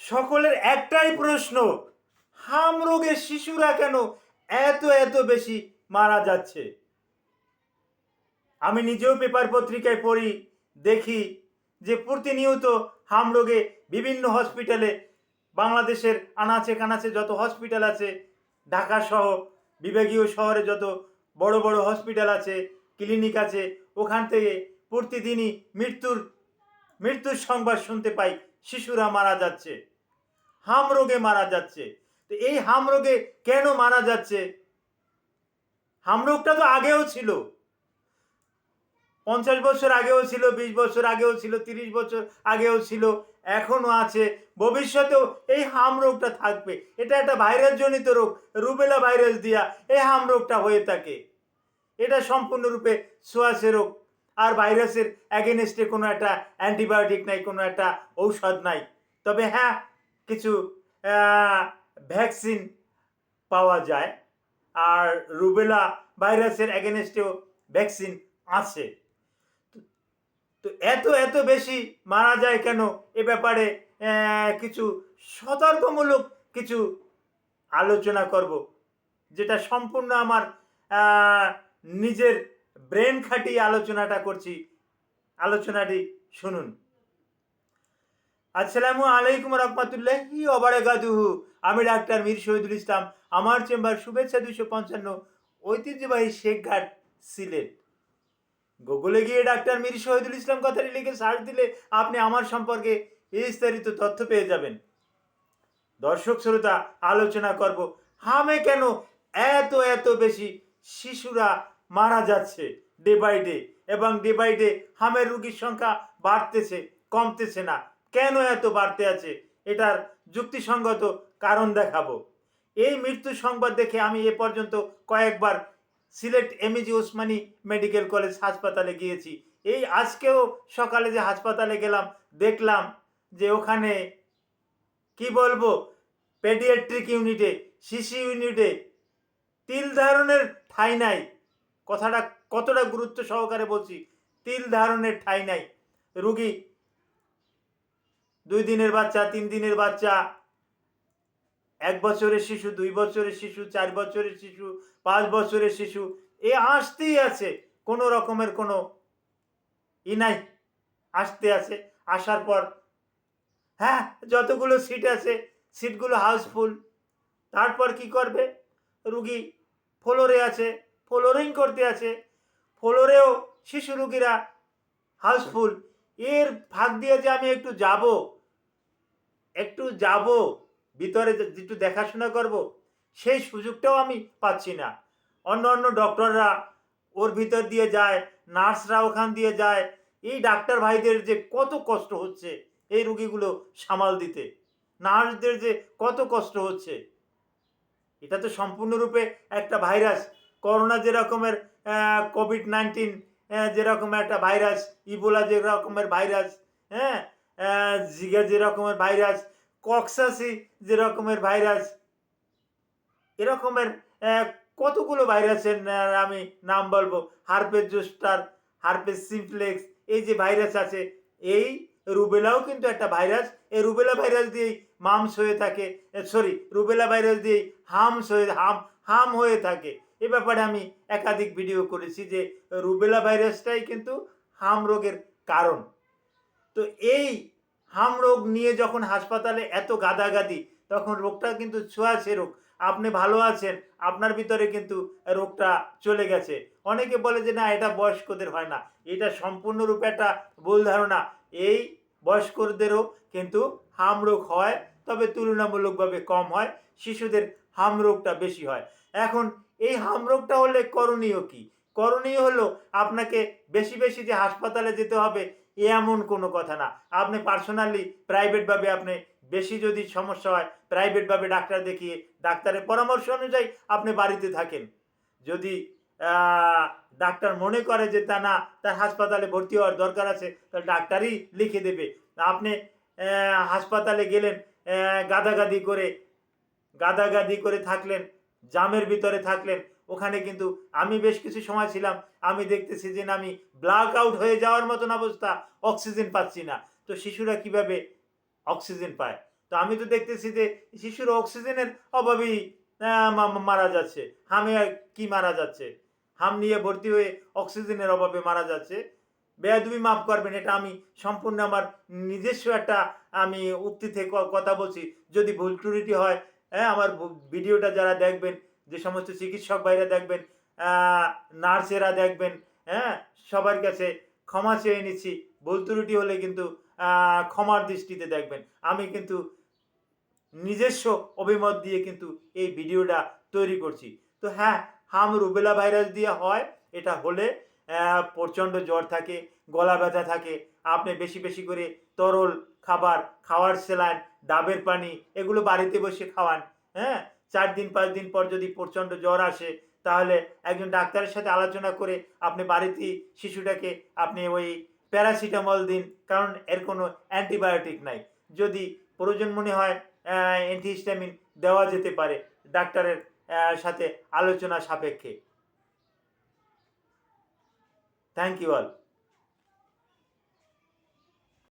সকলের একটাই প্রশ্ন, হাম রোগে শিশুরা কেন এত এত বেশি মারা যাচ্ছে? আমি নিজেও পেপার পত্রিকায় পড়ি, দেখি যে প্রতিনিয়ত হাম রোগে বিভিন্ন হসপিটালে, বাংলাদেশের আনাচে কানাচে যত হসপিটাল আছে, ঢাকা সহ বিভাগীয় শহরে যত বড় বড় হসপিটাল আছে, ক্লিনিক আছে, ওখান থেকে প্রতিদিনই মৃত্যুর সংবাদ শুনতে পাই। শিশুরা মারা যাচ্ছে, হাম রোগে মারা যাচ্ছে। তো এই হাম রোগে কেন মারা যাচ্ছে? হাম রোগটা তো আগেও ছিল, 50 বছর আগেও ছিল, 20 বছর আগেও ছিল, 30 বছর আগেও ছিল, এখনো আছে, ভবিষ্যতেও এই হাম রোগটা থাকবে। এটা একটা ভাইরাস জনিত রোগ, রুবেলা ভাইরাস দিয়া এই হাম রোগটা হয়ে থাকে। এটা সম্পূর্ণরূপে ছোঁয়াচে রোগ, আর ভাইরাসের অ্যাগেনস্টে কোনো একটা অ্যান্টিবায়োটিক নাই, কোনো একটা ঔষধ নাই। তবে হ্যাঁ, কিছু ভ্যাকসিন পাওয়া যায়, আর রুবেলা ভাইরাসের অ্যাগেনস্টেও ভ্যাকসিন আছে। তো এত এত বেশি মারা যায় কেন, এ ব্যাপারে কিছু সতর্কমূলক কিছু আলোচনা করব, যেটা সম্পূর্ণ আমার নিজের ব্রেন খাটিয়ে আলোচনাটা করছি। আলোচনাটি শুনুন। আসসালামু আলাইকুম রহমতুল্লাহি ওবারাকাতুহু। আমি ডাক্তার মীর শহীদুল ইসলাম, আমার চেম্বার শুভেচ্ছা 255, ঐতিহ্যবাহী শেখঘাট, সিলেট। গুগলে গিয়ে ডাক্তার মীর শহীদুল ইসলাম কথাটি লিখে সার্চ দিলে আপনি আমার সম্পর্কে বিস্তারিত তথ্য পেয়ে যাবেন। দর্শক শ্রোতা, আলোচনা করব হামে কেন এত এত বেশি শিশুরা মারা যাচ্ছে ডে বাই ডে, এবং ডে বাই ডে হামের রোগীর সংখ্যা বাড়তেছে, কমতেছে না। কেন এত বাড়তে আছে, এটার যুক্তিসঙ্গত কারণ দেখাবো। এই মৃত্যু সংবাদ দেখে আমি এ পর্যন্ত কয়েকবার Sylhet MAG Osmani medical college হাসপাতালে গিয়েছি। এই আজকেও সকালে যে হাসপাতালে গেলাম, দেখলাম যে ওখানে কি বলবো, পেডিয়াট্রিক ইউনিটে, শিশু ইউনিটে তিল ধারণের ঠাঁই নাই। কথাটা কতটা গুরুত্ব সহকারে বলছি, তিল ধারণের ঠাঁই নাই। রুগী 2 দিনের বাচ্চা, 3 দিনের বাচ্চা, 1 বছরের শিশু, 2 বছরের শিশু, 4 বছরের শিশু, 5 বছরের শিশু, এ আসতেই আছে, কোনো রকমের কোনো নাই, আসতে আছে। আসার পর হ্যাঁ, যতগুলো সিট আছে সিটগুলো হাউসফুল। তারপর কি করবে, রুগী ফ্লোরে আছে, ফ্লোরিং করতে আছে, ফ্লোরেও শিশু রুগীরা হাউসফুল। এর ফাঁক দিয়ে যে আমি একটু যাব ভিতরে, একটু দেখাশোনা করব, সেই সুযোগটাও আমি পাচ্ছি না। অন্য অন্য ডক্টররা ওর ভিতর দিয়ে যায়, নার্সরা ওখান দিয়ে যায়। এই ডাক্তার ভাইদের যে কত কষ্ট হচ্ছে এই রুগীগুলো সামাল দিতে, নার্সদের যে কত কষ্ট হচ্ছে। এটা তো সম্পূর্ণরূপে একটা ভাইরাস। করোনা যে রকমের, কোভিড-19 যেরকম একটা ভাইরাস, ইবোলা যে রকমের ভাইরাস, হ্যাঁ, জিকা যে রকমের ভাইরাস, কক্সাসি যে রকমের ভাইরাস, এরকমের কতগুলো ভাইরাসের আমি নাম বলবো। হার্পেস জোস্টার, হার্পেস সিমপ্লেক্স, এই যে ভাইরাস আছে, এই রুবেলাও কিন্তু একটা ভাইরাস। এই রুবেলা ভাইরাস দিয়েই মামস হয়ে থাকে, সরি, রুবেলা ভাইরাস দিয়েই হাম হয়ে থাকে। এ ব্যাপারে আমি একাধিক ভিডিও করেছি যে রুবেলা ভাইরাসটাই কিন্তু হাম রোগের কারণ। তো এই হাম রোগ নিয়ে যখন হাসপাতালে এত গাদাগাদি, তখন রোগটা কিন্তু ছোঁয়াচে রোগ। আপনি ভালো আছেন, আপনার ভিতরে কিন্তু রোগটা চলে গেছে। অনেকে বলে যে না, এটা বয়স্কদের হয় না। এটা সম্পূর্ণরূপে একটা ভুল ধারণা। এই বয়স্কদেরও কিন্তু হাম রোগ হয়, তবে তুলনামূলকভাবে কম হয়। শিশুদের হাম রোগটা বেশি হয়। এখন এই হাম রোগটা হলে করণীয় কি? করণীয় হলো আপনাকে বেশি বেশি যে হাসপাতালে যেতে হবে এমন কোনো কথা না। আপনি পার্সোনালি প্রাইভেটভাবে আপনি বেশি যদি সমস্যা হয়, প্রাইভেটভাবে ডাক্তার দেখিয়ে ডাক্তারের পরামর্শ অনুযায়ী আপনি বাড়িতে থাকেন। যদি ডাক্তার মনে করে যে তা না, তার হাসপাতালে ভর্তি হওয়ার দরকার আছে, তাহলে ডাক্তারই লিখে দেবে। আপনি হাসপাতালে গেলেন, গাদাগাদি করে থাকলেন, জামের ভিতরে থাকলেন। ওখানে কিন্তু আমি বেশ কিছু সময় ছিলাম, আমি দেখতেছি যে আমি ব্ল্যাক আউট হয়ে যাওয়ার মতন অবস্থা, অক্সিজেন পাচ্ছি না। তো শিশুরা কিভাবে অক্সিজেন পায়? তো আমি তো দেখতেছি যে শিশুর অক্সিজেনের অভাবেই মারা যাচ্ছে। হামে কি মারা যাচ্ছে, হাম নিয়ে ভর্তি হয়ে অক্সিজেনের অভাবে মারা যাচ্ছে। বেয়াদবি মাফ করবেন, এটা আমি সম্পূর্ণ আমার নিজস্ব একটা আমি উক্তি থেকে কথা বলছি। যদি ভুল ত্রুটি হয়, হ্যাঁ, আমার ভিডিওটা যারা দেখবেন, যে সমস্ত চিকিৎসক ভাইরা দেখবেন, নার্সেরা দেখবেন, হ্যাঁ, সবার কাছে ক্ষমা চেয়ে নিচ্ছি। ভুল ত্রুটি হলে কিন্তু ক্ষমার দৃষ্টিতে দেখবেন। আমি কিন্তু নিজস্ব অভিমত দিয়ে কিন্তু এই ভিডিওটা তৈরি করছি। তো হ্যাঁ, হাম রুবেলা ভাইরাস দিয়ে হয়। এটা হলে প্রচণ্ড জ্বর থাকে, গলা ব্যথা থাকে। আপনি বেশি বেশি করে তরল খাবার, খাওয়ার স্যালাইন, ডাবের পানি এগুলো বাড়িতে বসে খাওয়ান। হ্যাঁ, 4 দিন 5 দিন পর যদি প্রচণ্ড জ্বর আসে, তাহলে একজন ডাক্তারের সাথে আলোচনা করে আপনি বাড়িতেই শিশুটাকে আপনি ওই প্যারাসিটামল দিন, কারণ এর কোনো অ্যান্টিবায়োটিক নাই। যদি প্রয়োজন মনে হয় অ্যান্টিহিস্টামিন দেওয়া যেতে পারে ডাক্তারের সাথে আলোচনা সাপেক্ষে। Thank you all.